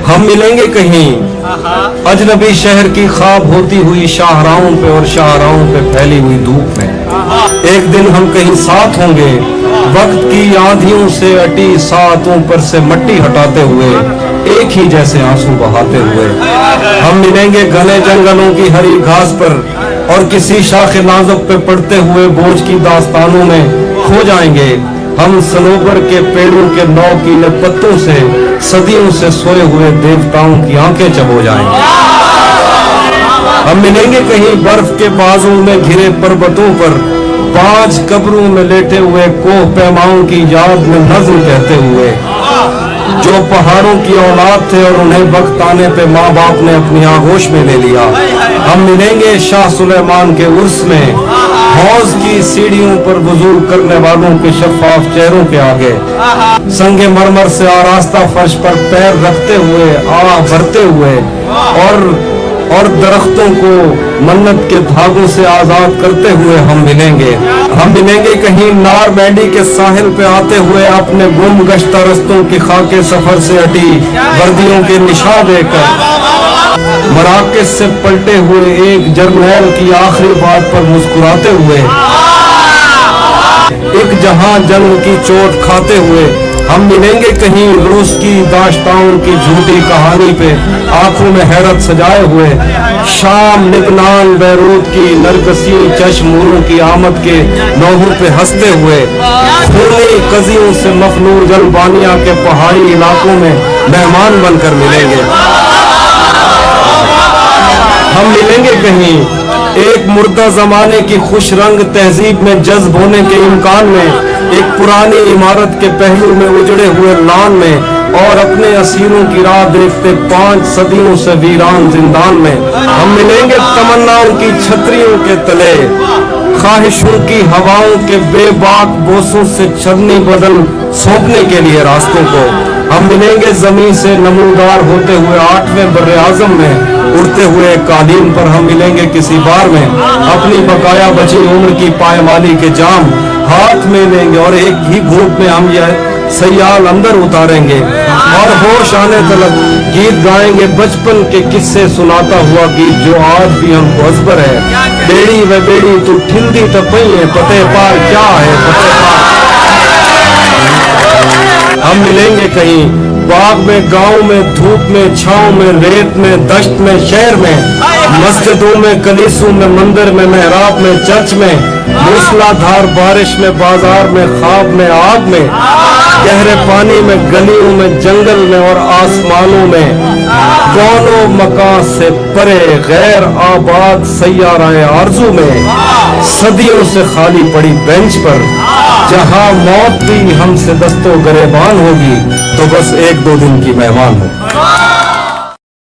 हम मिलेंगे कहीं अजनबी शहर की ख्वाब होती हुई शाहराहों पे और शाहराहों पे फैली हुई धूप में। एक दिन हम कहीं साथ होंगे, वक्त की आंधियों से अटी सातों पर से मट्टी हटाते हुए, एक ही जैसे आंसू बहाते हुए। हम मिलेंगे घने जंगलों की हरी घास पर और किसी शाखे नाजुक पे पड़ते हुए बोझ की दास्तानों में खो जाएंगे। हम सनोबर के पेड़ों के नौकीले पत्तों से सदियों से सोए हुए देवताओं की आंखें चबो जाएंगे। हम मिलेंगे कहीं बर्फ के बाजों में घिरे पर्वतों पर, 5 कब्रों में लेटे हुए कोह पैमाओं की याद में नज़्म कहते हुए, जो पहाड़ों की औलाद थे और उन्हें वक्त आने पे माँ बाप ने अपनी आगोश में ले लिया। हम मिलेंगे शाह सुलेमान के उर्स में, हौज की सीढ़ियों पर वुजू करने वालों के शफाफ चेहरों के आगे, संगे मरमर से आरास्ता फर्श पर पैर रखते हुए, आह भरते हुए और दरख्तों को मन्नत के धागों से आजाद करते हुए हम मिलेंगे। हम मिलेंगे कहीं नार बैंडी के साहिल पे आते हुए, अपने गुम गश्ता रस्तों की खाके सफर से हटी वर्दियों के निशान देकर, मराकज से पलटे हुए एक जर्नैल की आखिरी बात पर मुस्कुराते हुए, एक जहां जंग की चोट खाते हुए। हम मिलेंगे कहीं रूस की दास्तानों की झूठी कहानी पे आंखों में हैरत सजाए हुए, शाम लिबनान बैरूत की नरकसी चश्मोरों की आमद के नौहों पे हंसते हुए, खूनी कजियों से मफलूर जलबानिया के पहाड़ी इलाकों में मेहमान बनकर मिलेंगे। हम मिलेंगे कहीं एक मुर्दा जमाने की खुश रंग तहजीब में जज्ब होने के इम्कान में, एक पुरानी इमारत के पहलू में उजड़े हुए लान में, और अपने असीरों की राह देखते 5 सदियों से वीरान जिंदान में। हम मिलेंगे तमन्नाओं की छतरियों के तले, ख्वाहिशों की हवाओं के बेबाक बोसों से चलनी बदल सौंपने के लिए रास्तों को। हम मिलेंगे जमीन से नमूदार होते हुए 8वें बर्रे आजम में, उड़ते हुए कालीन पर हम मिलेंगे किसी बार में, अपनी बकाया बची उम्र की पायमाली के जाम हाथ में लेंगे और एक ही घूंट में हम यह सयाल अंदर उतारेंगे और होश आने तक गीत गाएंगे बचपन के किस्से सुनाता हुआ गीत जो आज भी हमको अजबर है। बेड़ी व बेड़ी तू ठिल्दी टपई है, पते पार क्या है पते पार। हम मिलेंगे कहीं बाग में, गांव में, धूप में, छांव में, रेत में, दश्त में, शहर में, मस्जिदों में, कलीसों में, मंदिर में, मेहराब में, चर्च में, मूसलाधार बारिश में, बाजार में, ख्वाब में, आग में, गहरे पानी में, गलियों में, जंगल में और आसमानों में, कौनों मकान से परे गैर आबाद सैयाराए आरज़ू में, सदियों से खाली पड़ी बेंच पर, जहां मौत भी हमसे दस्तो गरेबान होगी तो बस 1-2 दिन की मेहमान हो।